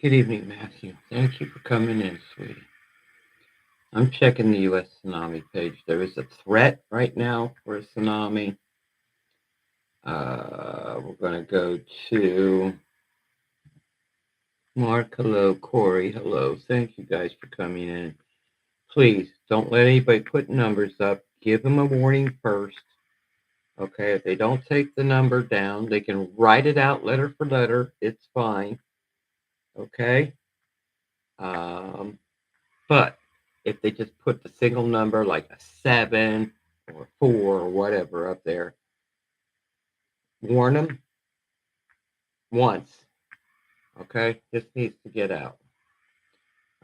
Good evening, Matthew. Thank you for coming in, sweetie. I'm checking the U.S. tsunami page. There is a threat right now for a tsunami. We're going to go to Mark. Hello. Corey. Hello. Thank you guys for coming in. Please don't let anybody put numbers up. Give them a warning first. Okay. If they don't take the number down, they can write it out letter for letter. It's fine. Okay. But if they just put the single number like a 7 or 4 or whatever up there, warn them once. Okay? This needs to get out.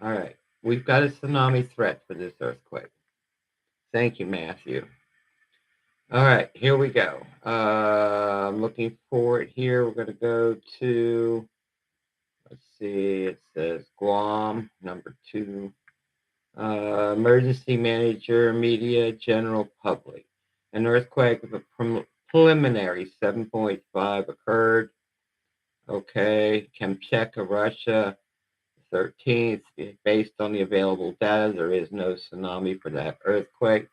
All right. We've got a tsunami threat for this earthquake. Thank you, Matthew. All right, here we go. I'm looking for it here. We're going to go to, let's see, it says Guam, number 2. Emergency manager, media, general public. An earthquake of a preliminary 7.5 occurred. Okay, Kamchatka, Russia, 13th. Based on the available data, there is no tsunami for that earthquake.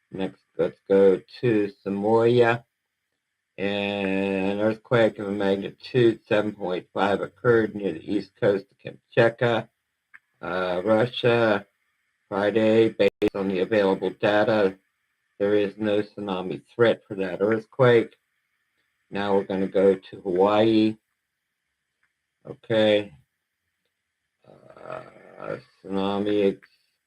Next, let's go to Samoa. An earthquake of a magnitude 7.5 occurred near the east coast of Kamchatka, Russia. Friday, based on the available data, there is no tsunami threat for that earthquake. Now we're going to go to Hawaii. Okay. Tsunami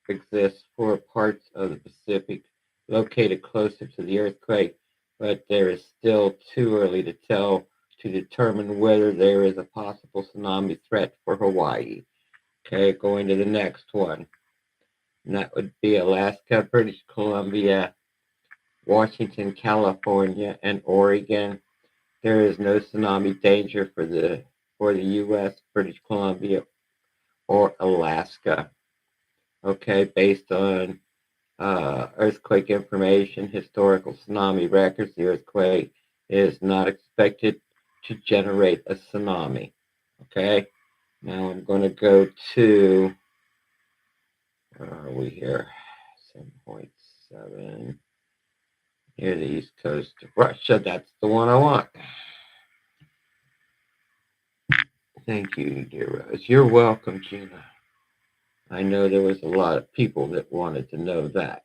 exists for parts of the Pacific located closer to the earthquake, but there is still too early to tell to determine whether there is a possible tsunami threat for Hawaii. Okay, going to the next one. And that would be Alaska, British Columbia, Washington, California, and Oregon. There is no tsunami danger for the U.S., British Columbia, or Alaska. Okay, based on earthquake information, historical tsunami records, the earthquake is not expected to generate a tsunami. Okay, now I'm going to go to, where are we here? 7.7. Near the east coast of Russia. That's the one I want. Thank you, dear Rose. You're welcome, Gina. I know there was a lot of people that wanted to know that.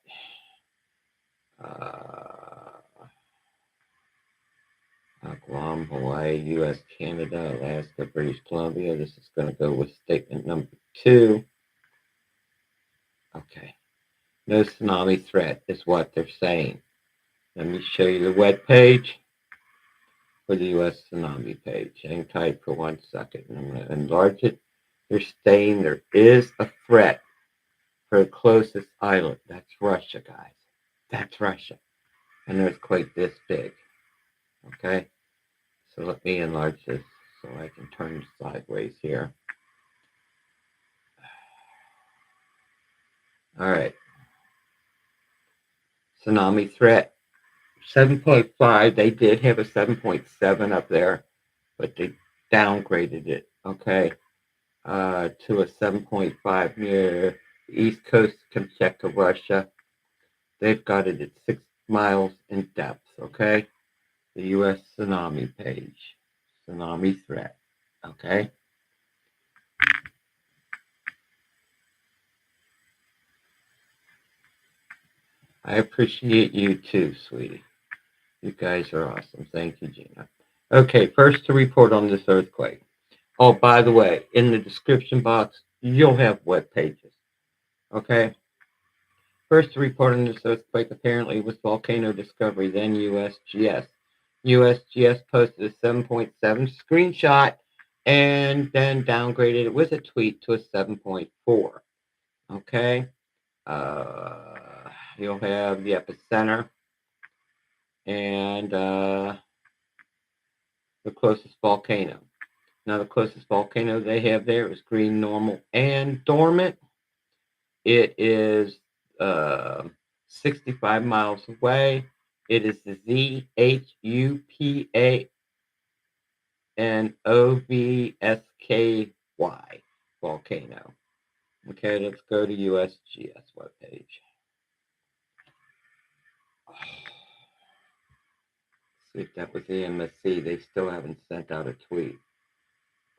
Guam, Hawaii, U.S., Canada, Alaska, British Columbia. This is going to go with statement number 2. Okay. No tsunami threat is what they're saying. Let me show you the web page for the U.S. tsunami page. Hang tight for 1 second. I'm going to enlarge it. They're saying there is a threat for the closest island. That's Russia, guys. That's Russia. An earthquake this big. Okay? So let me enlarge this so I can turn sideways here. All right. Tsunami threat. 7.5. They did have a 7.7 up there, but they downgraded it. Okay. To a 7.5 near the east coast of Kamchatka, Russia. They've got it at 6 miles in depth. Okay. The U.S. tsunami page. Tsunami threat. Okay. I appreciate you too, sweetie. You guys are awesome. Thank you, Gina. Okay, first to report on this earthquake. Oh, by the way, in the description box, you'll have web pages. Okay? First to report on this earthquake apparently was VolcanoDiscovery, then USGS. USGS posted a 7.7 screenshot and then downgraded it with a tweet to a 7.4. Okay? You'll have the epicenter and the closest volcano. Now, the closest volcano they have there is green, normal, and dormant. It is 65 miles away. It is the ZHUPANOVSKY. volcano. Okay, let's go to USGS webpage. See if that was EMSC. They still haven't sent out a tweet.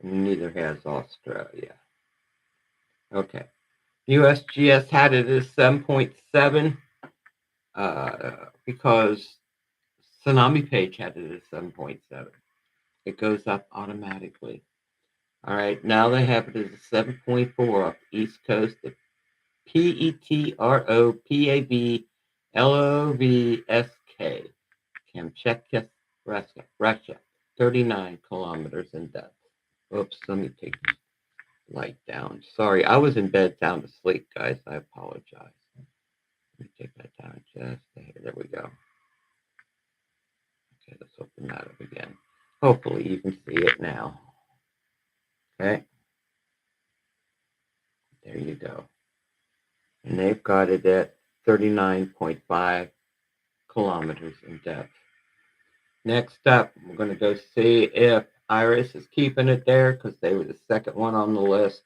And neither has Australia. Okay. USGS had it as 7.7 because Tsunami Page had it as 7.7. It goes up automatically. All right, now they have it as a 7.4 off the East Coast of Petropavlovsk, Kamchatka, Russia, 39 kilometers in depth. Oops, let me take this light down. Sorry, I was in bed sound asleep, guys. I apologize. Let me take that down just here. There we go. Okay, let's open that up again. Hopefully you can see it now. Okay. There you go. And they've got it at 39.5 kilometers in depth. Next up, we're going to go see if IRIS is keeping it there because they were the second one on the list.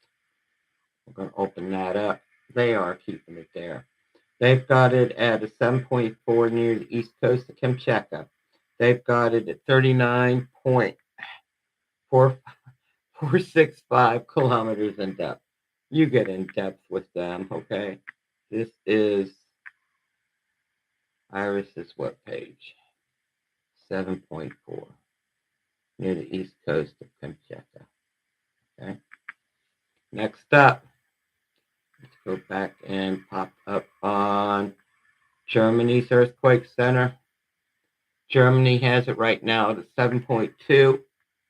We're going to open that up. They are keeping it there. They've got it at a 7.4 near the east coast of Kamchatka. They've got it at 39.465 kilometers in depth. You get in depth with them, okay? This is IRIS's webpage, 7.4, near the east coast of Kamchatka. Okay. Next up, let's go back and pop up on Germany's earthquake center. Germany has it right now at a 7.2.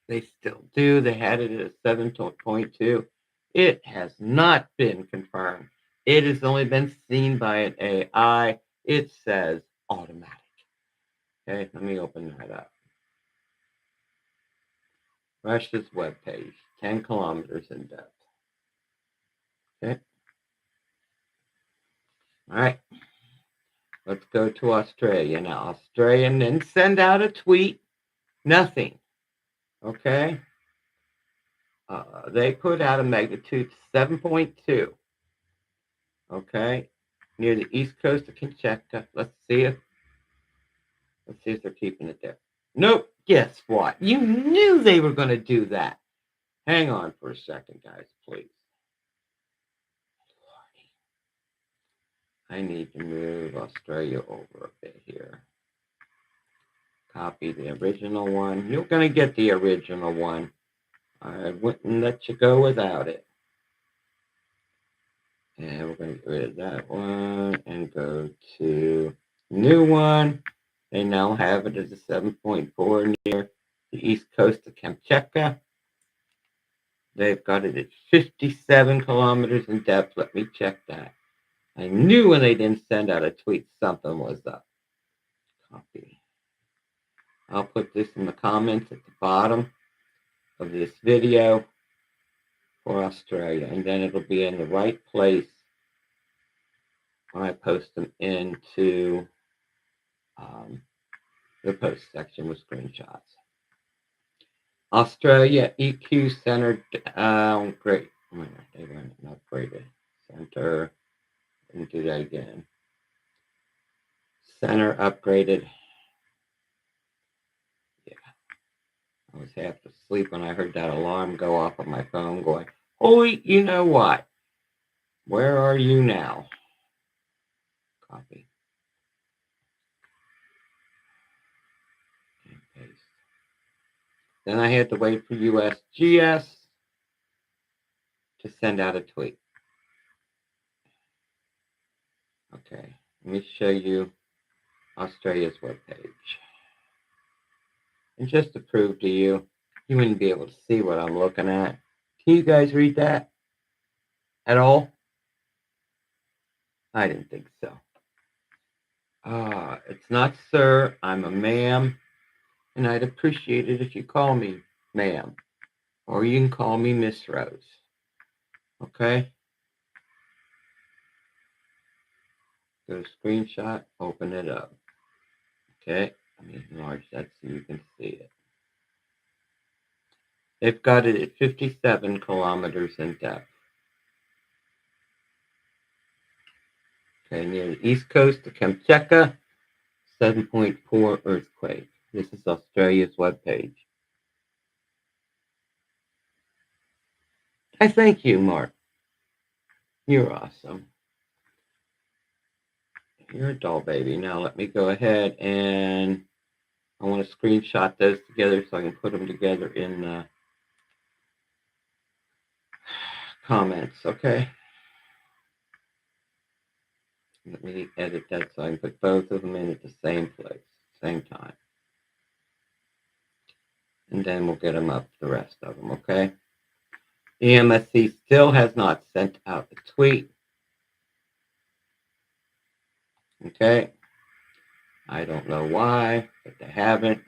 They still do. They had it at a 7.2. It has not been confirmed. It has only been seen by an AI. It says automatic. Okay, let me open that up. Russia's webpage, 10 kilometers in depth. Okay. All right. Let's go to Australia now. Australia didn't send out a tweet. Nothing. Okay. They put out a magnitude 7.2. Okay. Near the east coast of Kamchatka. Let's see if they're keeping it there. Nope. Guess what? You knew they were going to do that. Hang on for a second, guys, please. I need to move Australia over a bit here. Copy the original one. You're going to get the original one. I wouldn't let you go without it. And we're going to get rid of that one and go to new one. They now have it as a 7.4 near the east coast of Kamchatka. They've got it at 57 kilometers in depth. Let me check that. I knew when they didn't send out a tweet something was up. Copy. I'll put this in the comments at the bottom of this video for Australia, and then it'll be in the right place when I post them into the post section with screenshots. Australia EQ Center great. They went and upgraded. Center. Let me do that again. Center upgraded. Yeah. I was half asleep when I heard that alarm go off on my phone going, holy, you know what? Where are you now? Copy. And paste. Then I had to wait for USGS to send out a tweet. Okay, let me show you Australia's webpage. And just to prove to you, you wouldn't be able to see what I'm looking at. Can you guys read that at all? I didn't think so. It's not sir, I'm a ma'am, and I'd appreciate it if you call me ma'am, or you can call me Miss Rose. Okay? Go to screenshot, open it up. Okay, let me enlarge that so you can see it. They've got it at 57 kilometers in depth. Okay, near the east coast of Kamchatka, 7.4 earthquake. This is Australia's webpage. I thank you, Mark. You're awesome. You're a doll baby. Now let me go ahead and I want to screenshot those together so I can put them together in the comments, okay? Let me edit that so I can put both of them in at the same place, same time. And then we'll get them up, the rest of them, okay? EMSC still has not sent out a tweet. Okay? I don't know why, but they haven't.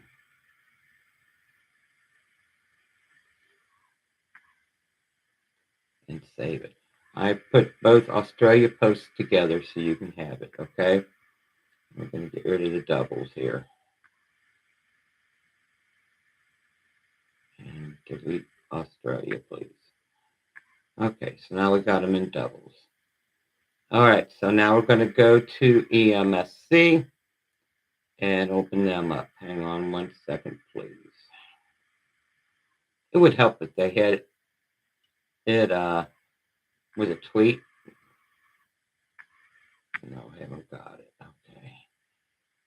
And save it. I put both Australia posts together so you can have it, okay? We're going to get rid of the doubles here. And delete Australia, please. Okay, so now we got them in doubles. All right, so now we're going to go to EMSC and open them up. Hang on 1 second, please. It would help if they had it with a tweet. No, I haven't got it. Okay.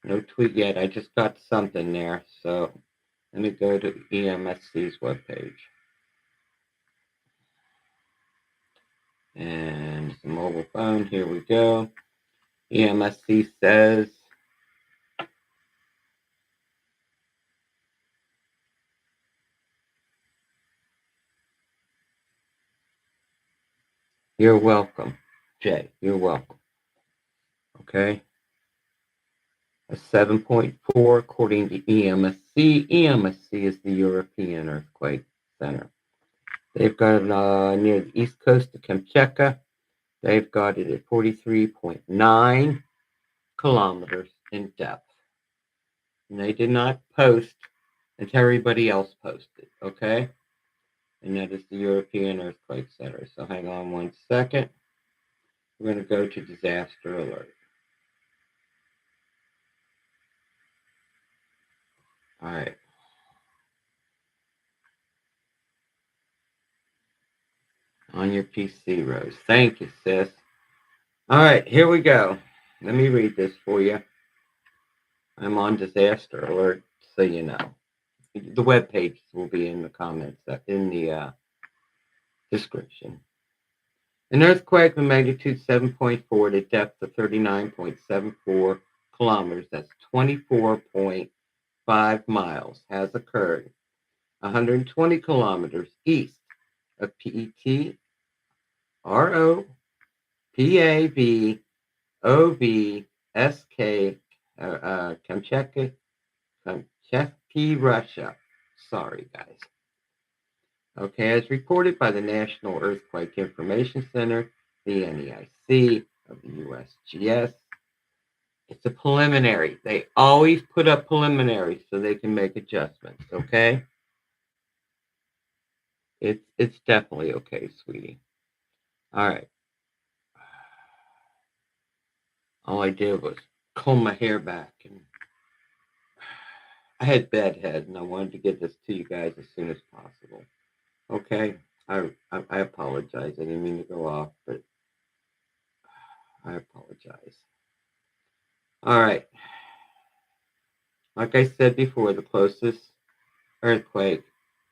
No tweet yet. I just got something there. So let me go to EMSC's webpage. And it's a mobile phone. Here we go. EMSC says, you're welcome, Jay. You're welcome. Okay. A 7.4 according to EMSC. EMSC is the European Earthquake Center. They've got it near the east coast of Kamchatka. They've got it at 43.9 kilometers in depth. And they did not post until everybody else posted, okay? And that is the European Earthquake Center. So hang on 1 second. We're going to go to disaster alert. All right. On your PC, Rose. Thank you, sis. All right, here we go. Let me read this for you. I'm on disaster alert, so you know. The web page will be in the comments, in the description. An earthquake of magnitude 7.4 at a depth of 39.74 kilometers, that's 24.5 miles, has occurred 120 kilometers east of Petropavlovsk, Kamchatsky, Russia. Sorry, guys. Okay, as reported by the National Earthquake Information Center, the NEIC of the USGS, it's a preliminary. They always put up preliminaries so they can make adjustments, okay? It's definitely okay, sweetie. All right. All I did was comb my hair back, and I had bad head, and I wanted to get this to you guys as soon as possible. Okay, I apologize. I didn't mean to go off, but I apologize. All right. Like I said before, the closest earthquake,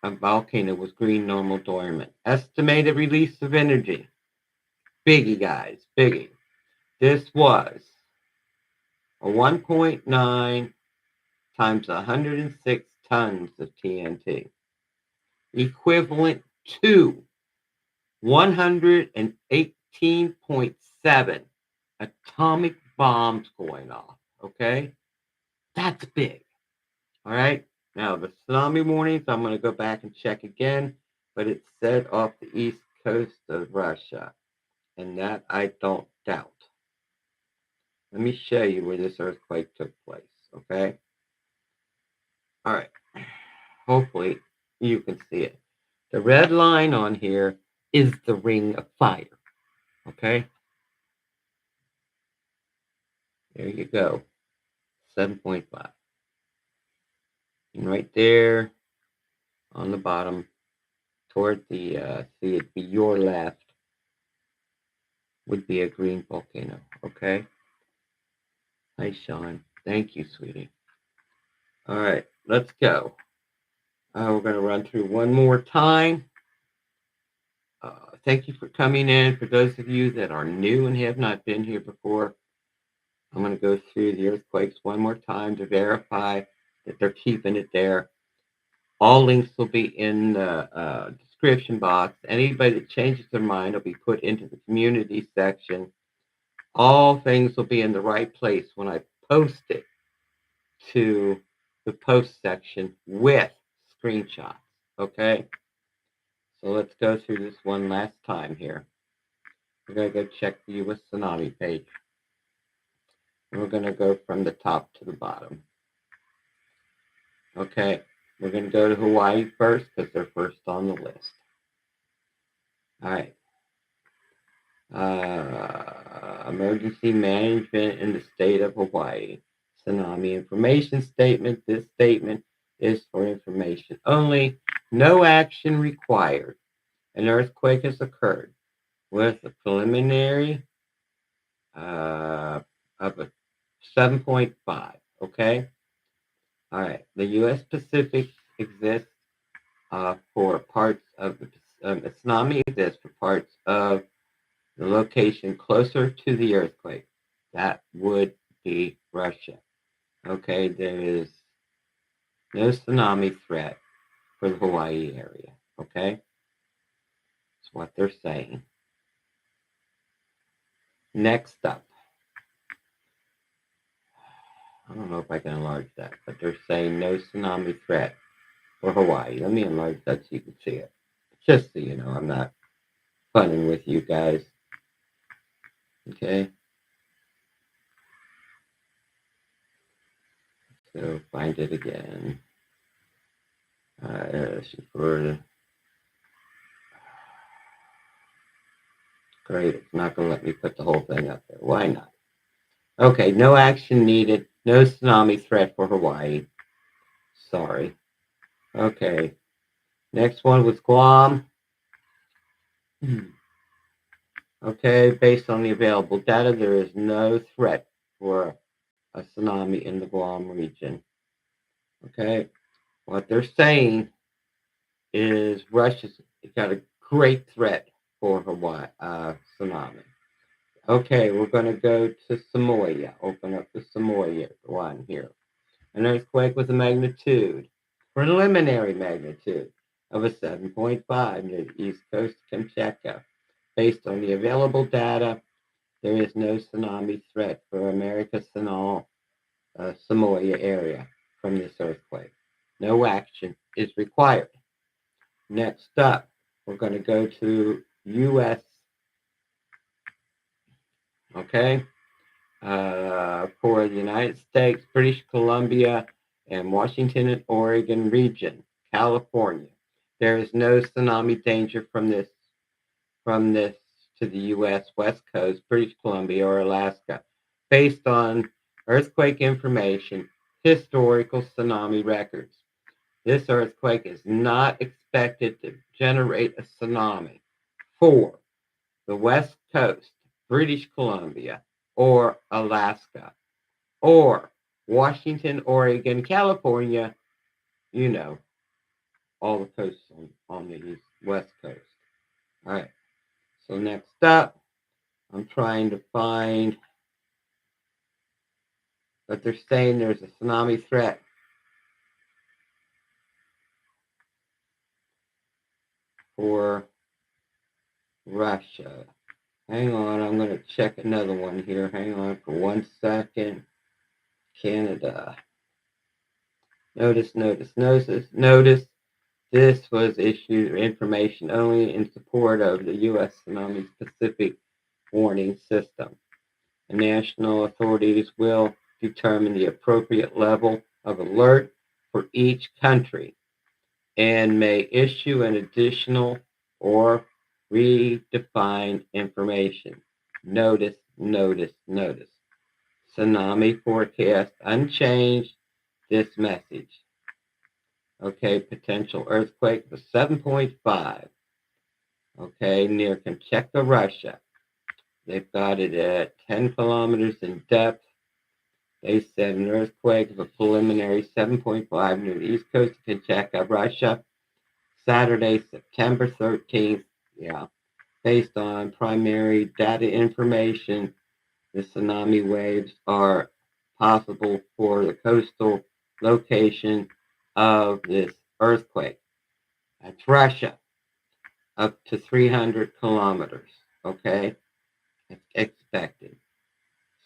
a volcano, was green normal dormant. Estimated release of energy. Biggie, guys, biggie. This was a 1.9 times 106 tons of TNT, equivalent to 118.7 atomic bombs going off, okay? That's big, all right? Now, the tsunami warnings, I'm going to go back and check again, but it's set off the east coast of Russia, and that I don't doubt. Let me show you where this earthquake took place, okay? All right. Hopefully, you can see it. The red line on here is the ring of fire, okay? There you go, 7.5. And right there on the bottom, toward the, see, it'd be your left, would be a green volcano, okay? Hi, Sean. Thank you, sweetie. All right, let's go. We're going to run through one more time. Thank you for coming in. For those of you that are new and have not been here before, I'm going to go through the earthquakes one more time to verify that they're keeping it there. All links will be in the description box. Anybody that changes their mind will be put into the community section. All things will be in the right place when I post it to the post section with screenshots. Okay? So let's go through this one last time here. We're going to go check the US Tsunami page. And we're going to go from the top to the bottom. Okay, we're going to go to Hawaii first because they're first on the list. All right. Emergency management in the state of Hawaii. Tsunami information statement. This statement is for information only. No action required. An earthquake has occurred with a preliminary of a 7.5. Okay. All right. The U.S. Pacific exists for parts of the tsunami exists for parts of the location closer to the earthquake. That would be Russia. Okay, there is no tsunami threat for the Hawaii area. Okay, that's what they're saying. Next up, I don't know if I can enlarge that, but they're saying no tsunami threat for Hawaii. Let me enlarge that so you can see it. Just so you know, I'm not funning with you guys. Okay. So find it again. Great, it's not going to let me put the whole thing up there. Why not? Okay, no action needed. No tsunami threat for Hawaii. Sorry. Okay. Next one was Guam. Okay, based on the available data, there is no threat for a tsunami in the Guam region. Okay. What they're saying is Russia's got a great threat for Hawaii tsunami. Okay, we're going to go to Samoa. Open up the Samoa one here. An earthquake with a magnitude, preliminary magnitude, of a 7.5 near the east coast of Kamchatka. Based on the available data, there is no tsunami threat for America's Samoa area from this earthquake. No action is required. Next up, we're going to go to U.S. Okay, for the United States, British Columbia, and Washington and Oregon region, California. There is no tsunami danger from this to the U.S. West Coast, British Columbia, or Alaska, based on earthquake information, historical tsunami records. This earthquake is not expected to generate a tsunami for the West Coast, British Columbia, or Alaska, or Washington, Oregon, California, you know, all the coasts on the West Coast. All right, so next up, I'm trying to find, but they're saying there's a tsunami threat for Russia. Hang on, I'm going to check another one here. Hang on for 1 second. Canada. Notice. This was issued information only in support of the U.S. Tsunami Specific Warning System. The national authorities will determine the appropriate level of alert for each country and may issue an additional or redefine information. Notice. tsunami forecast unchanged. This message. Okay, potential earthquake was 7.5. Okay, near Kamchatka, Russia. They've got it at 10 kilometers in depth. They said an earthquake of a preliminary 7.5 near the east coast of Kamchatka, Russia, Saturday, September 13th. Yeah, based on primary data information, the tsunami waves are possible for the coastal location of this earthquake. That's Russia, up to 300 kilometers. Okay, it's expected.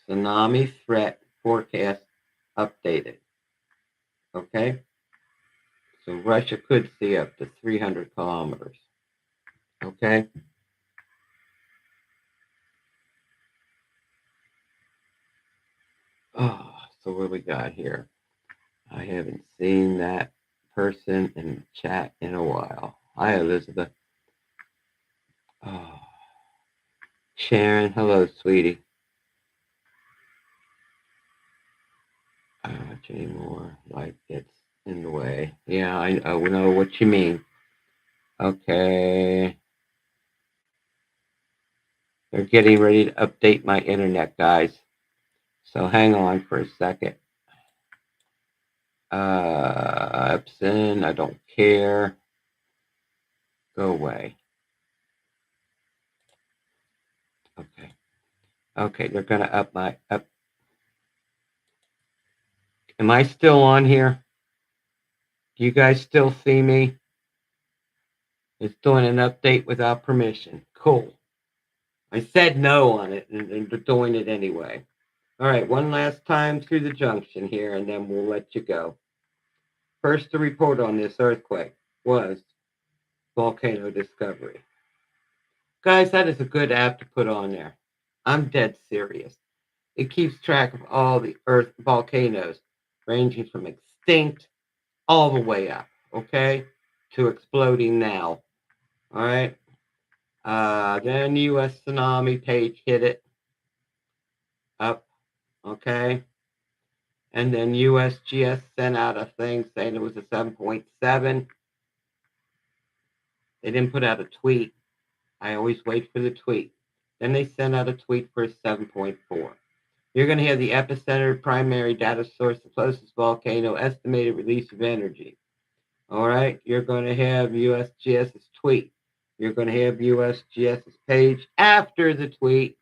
Tsunami threat forecast updated. Okay, so Russia could see up to 300 kilometers. Okay. Oh, so what we got here? I haven't seen that person in the chat in a while. Hi, Elizabeth. Oh, Sharon, hello, sweetie. I don't watch anymore. Life gets in the way. Yeah, I know what you mean. Okay. They're getting ready to update my internet, guys. So hang on for a second. Epson, I don't care. Go away. Okay. Okay, they're gonna up. Am I still on here? Do you guys still see me? It's doing an update without permission. Cool. I said no on it, and they're doing it anyway. All right, one last time through the junction here, and then we'll let you go. First to report on this earthquake was VolcanoDiscovery. Guys, that is a good app to put on there. I'm dead serious. It keeps track of all the Earth volcanoes, ranging from extinct all the way up, okay, to exploding now. All right. Then U.S. tsunami page hit it up, okay, and then USGS sent out a thing saying it was a 7.7. They didn't put out a tweet. I always wait for the tweet. Then they sent out a tweet for a 7.4. You're going to have the epicenter primary data source, the closest volcano, estimated release of energy. All right. You're going to have USGS's tweet. You're going to have USGS's page after the tweet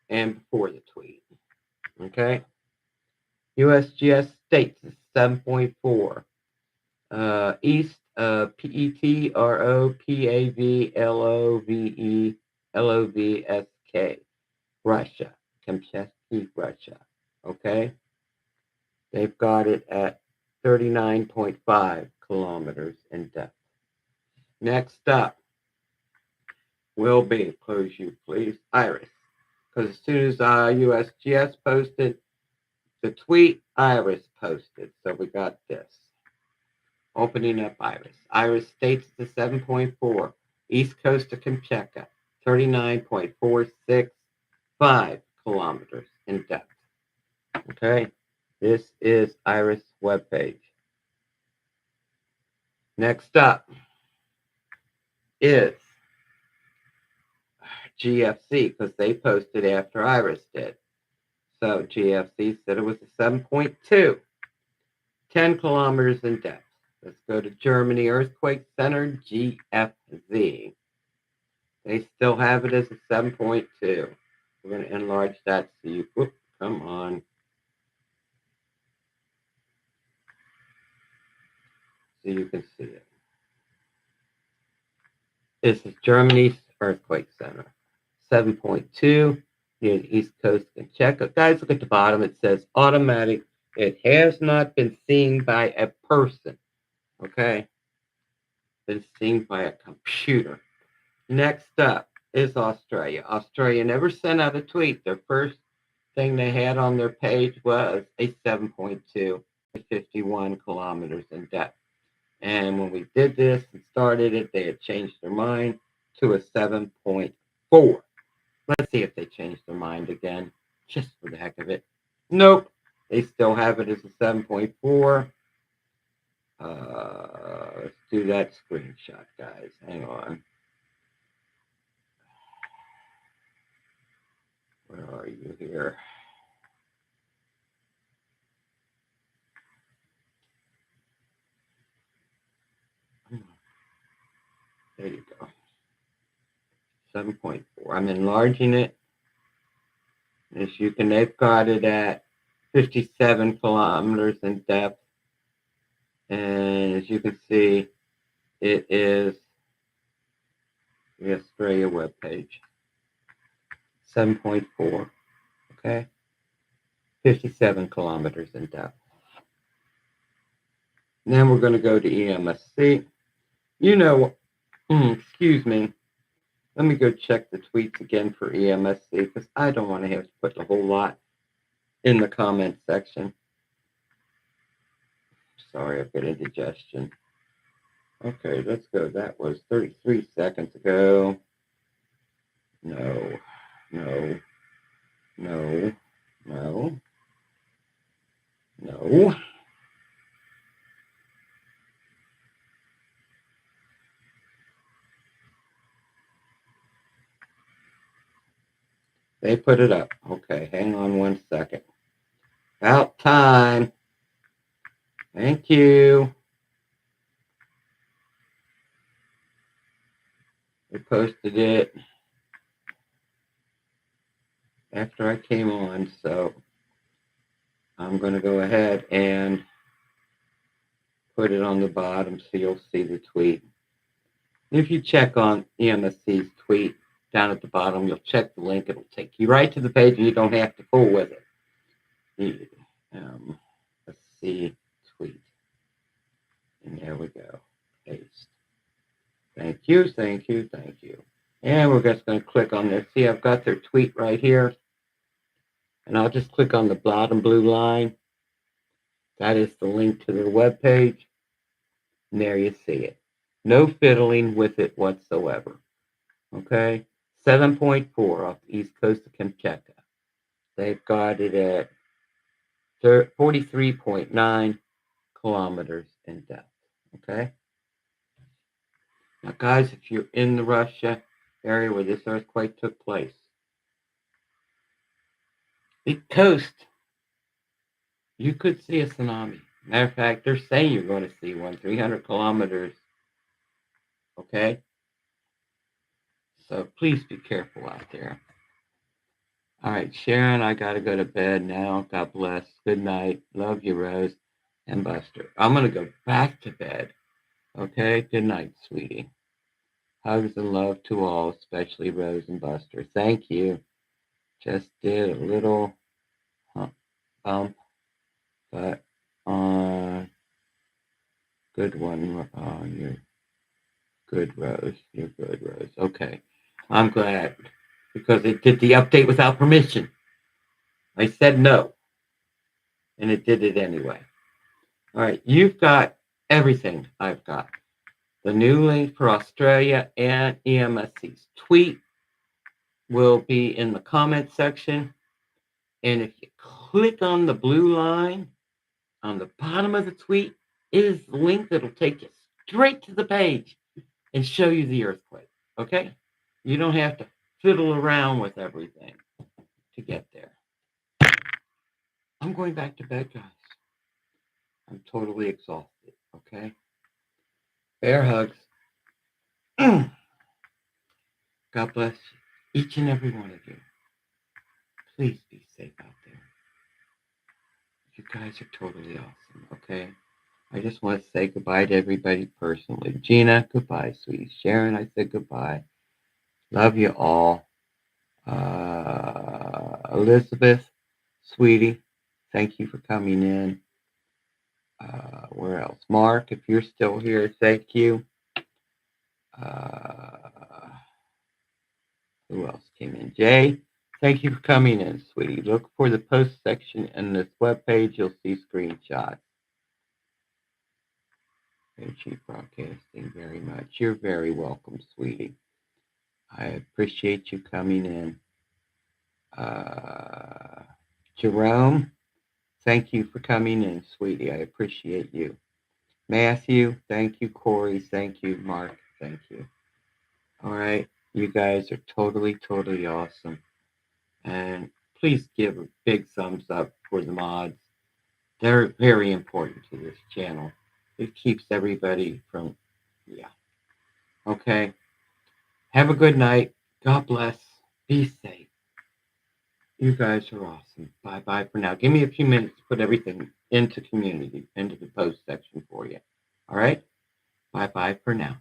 and before the tweet. Okay. USGS states is 7.4. East Petropavlovsk, Russia, Kamchatsky, Russia. Okay. They've got it at 39.5 kilometers in depth. Next up will be, close you please, Iris. Because as soon as USGS posted the tweet, Iris posted. So we got this. Opening up Iris. Iris states the 7.4. East coast of Kamchatka, 39.465 kilometers in depth. Okay. This is Iris webpage. Next up is GFC, because they posted after Iris did. So GFC said it was a 7.2, 10 kilometers in depth. Let's go to Germany Earthquake Center, GFZ. They still have it as a 7.2. We're going to enlarge that so you, whoop, come on. So you can see it. This is Germany's Earthquake Center. 7.2 near the east coast of Kamchatka. Guys, look at the bottom. It says automatic. It has not been seen by a person. Okay? Been seen by a computer. Next up is Australia. Australia never sent out a tweet. Their first thing they had on their page was a 7.2, 51 kilometers in depth. And when we did this and started it, they had changed their mind to a 7.4. Let's see if they change their mind again, just for the heck of it. Nope. They still have it as a 7.4. Let's do that screenshot, guys. Hang on. Where are you here? There you go. 7.4. I'm enlarging it. As you can, they've got it at 57 kilometers in depth. And as you can see, it is the Australia webpage. 7.4. Okay. 57 kilometers in depth. Now we're going to go to EMSC. You know, excuse me. Let me go check the tweets again for EMSC because I don't want to have to put a whole lot in the comment section. Sorry, I've got indigestion. Okay, let's go. That was 33 seconds ago. No, no, no, no, no. They put it up. Okay, hang on 1 second. About time. Thank you. They posted it after I came on, so I'm going to go ahead and put it on the bottom so you'll see the tweet. If you check on EMSC's tweet down at the bottom, you'll check the link. It'll take you right to the page and you don't have to fool with it. Let's see, tweet. And there we go. Paste. Thank you, thank you, thank you. And we're just going to click on this. See, I've got their tweet right here. And I'll just click on the bottom blue line. That is the link to their webpage. And there you see it. No fiddling with it whatsoever. Okay? 7.4 off the east coast of Kamchatka. They've got it at 43.9 kilometers in depth. Okay? Now, guys, if you're in the Russia area where this earthquake took place, the coast, you could see a tsunami. Matter of fact, they're saying you're going to see one 300 kilometers. Okay? So please be careful out there. All right, Sharon, I got to go to bed now. God bless. Good night. Love you, Rose and Buster. I'm going to go back to bed. Okay? Good night, sweetie. Hugs and love to all, especially Rose and Buster. Thank you. Just did a little bump, but good one. You're good, Rose. You're good, Rose. Okay. I'm glad because it did the update without permission. I said no, and it did it anyway. All right. You've got everything I've got. The new link for Australia and EMSC's tweet will be in the comment section. And if you click on the blue line on the bottom of the tweet, it is the link that'll take you straight to the page and show you the earthquake. Okay? You don't have to fiddle around with everything to get there. I'm going back to bed, guys. I'm totally exhausted. Okay? Bear hugs. God bless each and every one of you. Please be safe out there. You guys are totally awesome, okay? I just want to say goodbye to everybody personally. Gina, goodbye, sweetie. Sharon, I said goodbye. Love you all. Elizabeth, sweetie, thank you for coming in. Where else? Mark, if you're still here, thank you. Who else came in? Jay, thank you for coming in, sweetie. Look for the post section in this webpage. You'll see screenshots. Thank you, broadcasting very much. You're very welcome, sweetie. I appreciate you coming in. Jerome, Thank you for coming in, sweetie. I appreciate you. Matthew, thank you. Corey, thank you. Mark, thank you. All right. You guys are totally, totally awesome. And please give a big thumbs up for the mods. They're very important to this channel. It keeps everybody from, yeah. Okay. Have a good night. God bless. Be safe. You guys are awesome. Bye-bye for now. Give me a few minutes to put everything into community, into the post section for you. All right? Bye-bye for now.